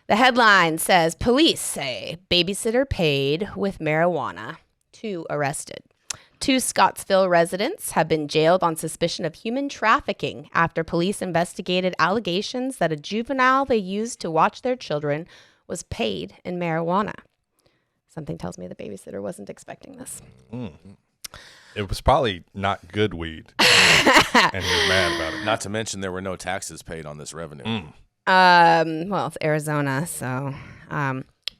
The headline says, police say babysitter paid with marijuana. 2 arrested. 2 Scottsville residents have been jailed on suspicion of human trafficking after police investigated allegations that a juvenile they used to watch their children was paid in marijuana. Something tells me the babysitter wasn't expecting this. It was probably not good weed, and he was mad about it. Not to mention there were no taxes paid on this revenue. Well, it's Arizona, so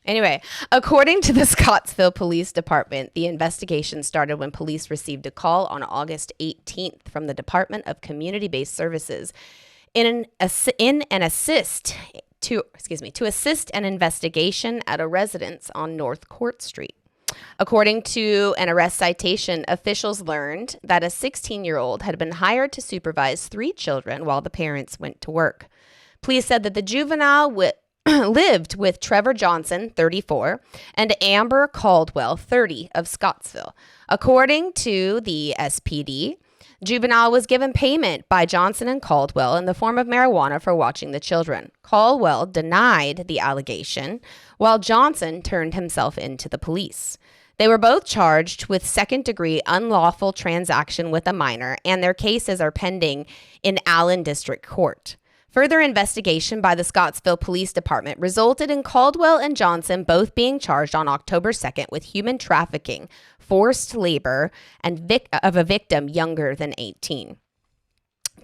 anyway, according to the Scottsville Police Department, the investigation started when police received a call on August 18th from the Department of Community-Based Services to assist an investigation at a residence on North Court Street. According to an arrest citation, officials learned that a 16-year-old had been hired to supervise 3 children while the parents went to work. Police said that the juvenile lived with Trevor Johnson, 34, and Amber Caldwell, 30, of Scottsville. According to the SPD, juvenile was given payment by Johnson and Caldwell in the form of marijuana for watching the children. Caldwell denied the allegation, while Johnson turned himself in to the police. They were both charged with second-degree unlawful transaction with a minor, and their cases are pending in Allen District Court. Further investigation by the Scottsville Police Department resulted in Caldwell and Johnson both being charged on October 2nd with human trafficking, forced labor, and of a victim younger than 18.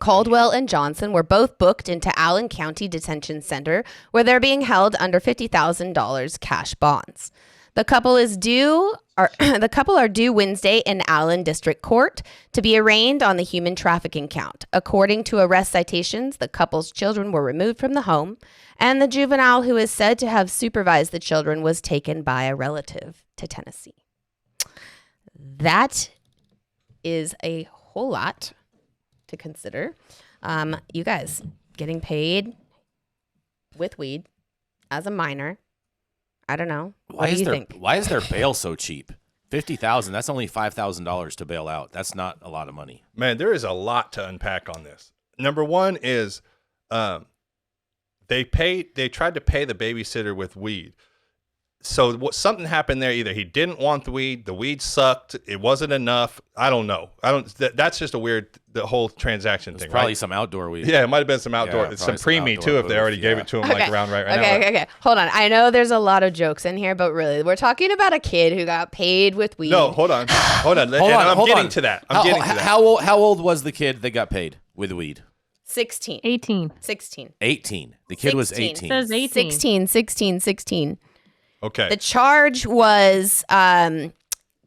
Caldwell and Johnson were both booked into Allen County Detention Center, where they're being held under $50,000 cash bonds. The couple are due Wednesday in Allen District Court to be arraigned on the human trafficking count. According to arrest citations, the couple's children were removed from the home, and the juvenile who is said to have supervised the children was taken by a relative to Tennessee. That is a whole lot to consider. You guys getting paid with weed as a minor. I don't know. What do you think? Why is their bail so cheap? $50,000. That's only $5,000 to bail out. That's not a lot of money. Man, there is a lot to unpack on this. Number one is they tried to pay the babysitter with weed. So something happened there. Either he didn't want the weed sucked, it wasn't enough. I don't know. That's just a weird, the whole transaction thing. Probably right? some outdoor weed. Yeah, it might have been some outdoor, some preemie too, if they already gave it to him like around right now. Okay. Hold on. I know there's a lot of jokes in here, but really, we're talking about a kid who got paid with weed. No, hold on. I'm getting to that. How old was the kid that got paid with weed? 16. 18. 16. 18. The kid was 18. It says 18. 16. Okay. The charge was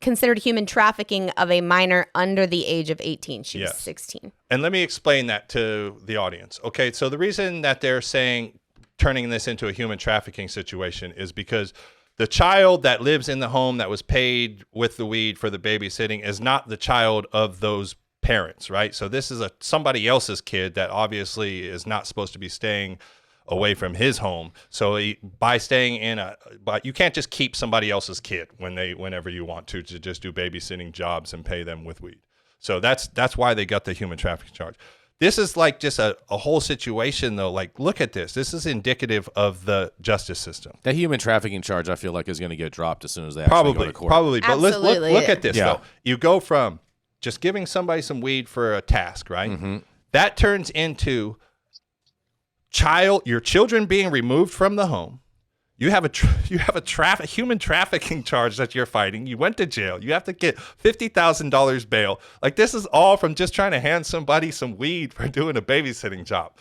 considered human trafficking of a minor under the age of 18. She was 16. And let me explain that to the audience. Okay, so the reason that they're saying turning this into a human trafficking situation is because the child that lives in the home that was paid with the weed for the babysitting is not the child of those parents, right? So this is somebody else's kid that obviously is not supposed to be staying away from his home. So by staying but you can't just keep somebody else's kid whenever you want to just do babysitting jobs and pay them with weed. So that's why they got the human trafficking charge. This is like just a whole situation though. Like, look at this. This is indicative of the justice system. That human trafficking charge, I feel like, is going to get dropped as soon as they actually go to court. Probably. But look at this though. You go from just giving somebody some weed for a task, right? Mm-hmm. That turns into your children being removed from the home. You have a human trafficking charge that you're fighting. You went to jail. You have to get $50,000 bail. Like, this is all from just trying to hand somebody some weed for doing a babysitting job.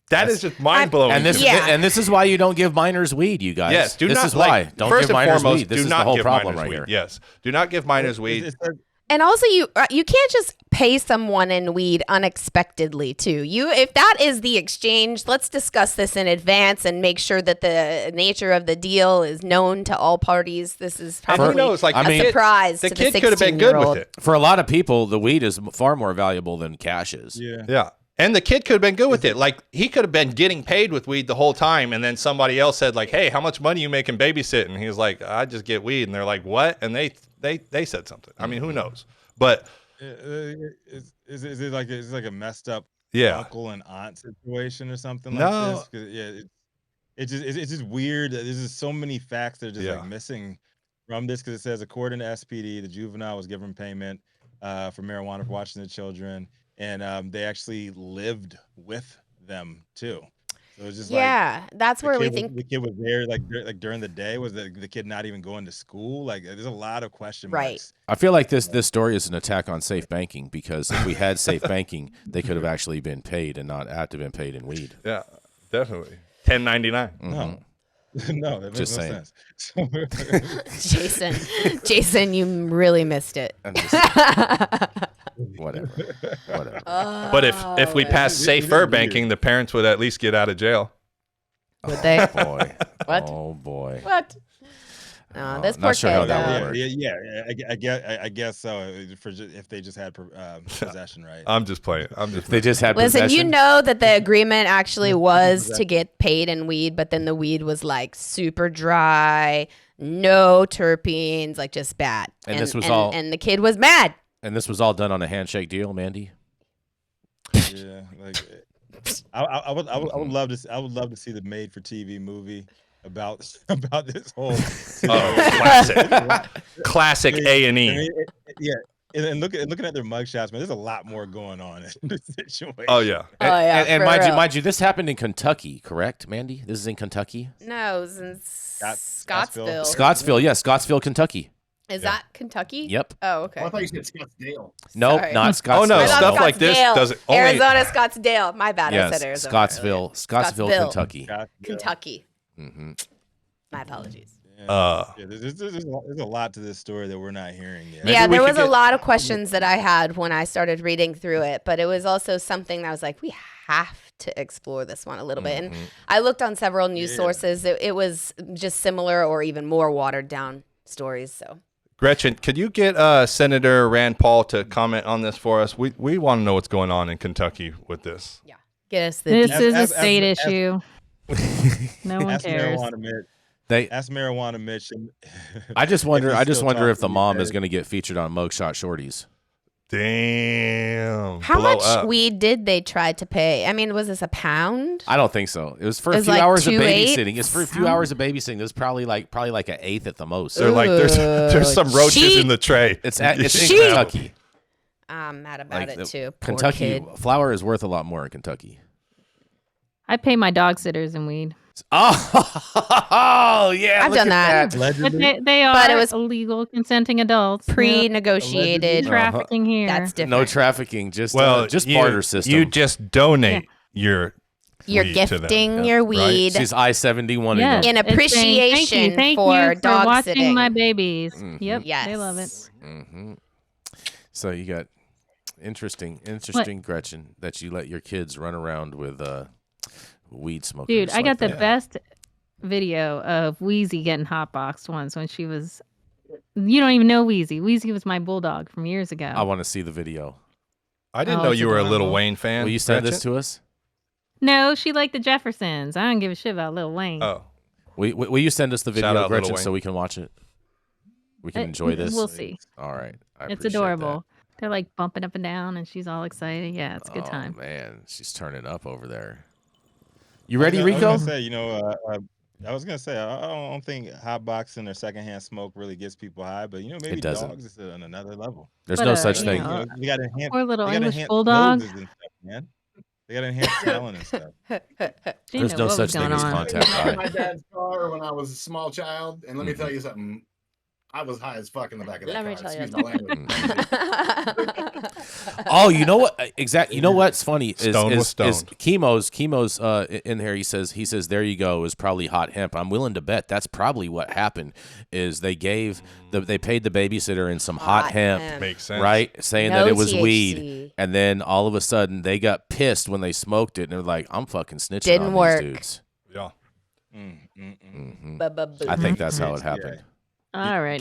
That is just mind blowing. And this is why you don't give minors weed, you guys. Yes, This is why. Don't give minors weed. This is the whole problem right here. Yes, do not give minors weed. And also, you can't just pay someone in weed unexpectedly, too. If that is the exchange, let's discuss this in advance and make sure that the nature of the deal is known to all parties. This is probably a surprise to the 16-year-old. The kid could have been good with it. For a lot of people, the weed is far more valuable than cash is. Yeah. And the kid could have been good with it. Like, he could have been getting paid with weed the whole time, and then somebody else said, like, hey, how much money you making babysitting? He was like, I just get weed. And they're like, what? And they said something. I mean, who knows? But is it like a messed up Yeah. uncle and aunt situation or something No. like this? 'Cause, it's just weird. There's just so many facts that are just Yeah. like missing from this because it says according to SPD, the juvenile was given payment for marijuana for watching the children, and they actually lived with them too. So it's just like Yeah, that's where we the think. kid was there like during the day. Was the kid not even going to school? Like there's a lot of question Right. marks. I feel like this story is an attack on safe banking because if we had safe banking, they could have actually been paid and not had to have been paid in weed. Yeah, definitely. 1099. No, no, that makes Just no saying. sense. Jason, you really missed it. I'm just- whatever. But if we pass safer banking, the parents would at least get out of jail. Would they? Boy. What? Oh boy. What? No, this not poor sure how kid. that would uh, work. I guess so. If they just had possession, right? I'm just playing. I'm just. They just had Listen, possession. you know that the agreement actually was to get paid in weed, but then the weed was like super dry, no terpenes, like just bad. And this was all- and the kid was mad. And this was all done on a handshake deal, Mandy. Yeah, like I would love to. I would love to see the made-for-TV movie about this whole. Classic A and E. Yeah, and looking at their mugshots, man, there's a lot more going on in this situation. Oh yeah. Oh, yeah, And for real. mind you, this happened in Kentucky, correct, Mandy? This is in Kentucky. No, it was in Scottsville. Scottsville, yes, Scottsville, Kentucky. Is that Kentucky? Yep. Oh, okay. I thought you said Scottsdale. No, Sorry. not Scottsville. Oh no, I thought stuff like this Scottsdale. doesn't only. Arizona, Scottsdale. My bad. I Yes, said Arizona. Scottsville, Scottsville. Kentucky. Kentucky. hmm My apologies. Yeah, there's a lot to this story that we're not hearing yet. Yeah, we there could was a get- lot of questions that I had when I started reading through it, but it was also something that I was like, we have to explore this one a little bit. And I looked on several news sources. It was just similar or even more watered down stories. So Gretchen, could you get Senator Rand Paul to comment on this for us? We want to know what's going on in Kentucky with this. yeah, get us the This deep- is a as- state as- issue. No one Ask cares. Marijuana Mitch. They, Ask Marijuana Mitch. I just wonder. he's I just still wonder if the talking, mom because- is going to get featured on Mugshot Shorties. Damn. How Blow much up. weed did they try to pay? I mean, was this a pound? I don't think so. It was for It a was few like hours of 2/8? babysitting. It's for a few hours of babysitting. It was probably like an eighth at the most. They're like there's some roaches cheat. in the tray. It's in Cheat. Kentucky. I'm mad about Like it the- too. Poor Kentucky kid. flour is worth a lot more in Kentucky. I pay my dog sitters in weed, Oh yeah, I've look done at that. but Allegedly, they are But it was illegal consenting adults. Yep. Pre-negotiated. Trafficking here. That's different. No trafficking, just you, barter system. You just donate your You're weed to them. gifting your weed She's I-71. Yes. in It's saying, appreciation thank you for for dog watching sitting. my babies. Yep, Yes. they love it. Mm-hmm. So you got interesting, Gretchen, that you let your kids run around with weed smokers. Dude, I got the that. best video of Wheezy getting hotboxed once when she was. You don't even know Wheezy. Wheezy was my bulldog from years ago. I want to see the video. I didn't Oh, know it's you were a Lil adorable. Wayne fan. Will you send this Gretchen? to us? No, she liked the Jeffersons. I don't give a shit about Lil Wayne. Oh, Will you send us the Shout video, out Lil Gretchen, Wayne. so we can watch it? We can enjoy this. We'll see. All right. I It's appreciate adorable. They're like bumping up and down, and she's all excited. Yeah, it's a that. good time. Oh man, she's turning up over there. You ready, I was Rico? gonna say, I was gonna say, I don't think hotboxing or secondhand smoke really gets people high, but maybe It doesn't. dogs is on another level. There's But, no such you thing. know, They got enhanced. Poor little they got English enhanced bulldog. noses and stuff, man. They got enhanced smelling and stuff. She There's knew no what such was thing going as on. contact I was in high. my dad's car when I was a small child, and let me tell you something. I was high as fuck in the back of that Let me car. tell you Excuse my language. Oh, you know what? Exactly. You know what's funny is Stoned was is stoned. Chemo's in here. He says there you go is probably hot hemp. I'm willing to bet that's probably what happened. Is they paid the babysitter in some hot hemp. makes sense. Right, saying No that it was THC. weed, and then all of a sudden they got pissed when they smoked it, and they're like, "I'm fucking snitching Didn't on work. these dudes." Yeah. Mhm. Ba-ba-boo. I think that's how it Yeah. happened. All right.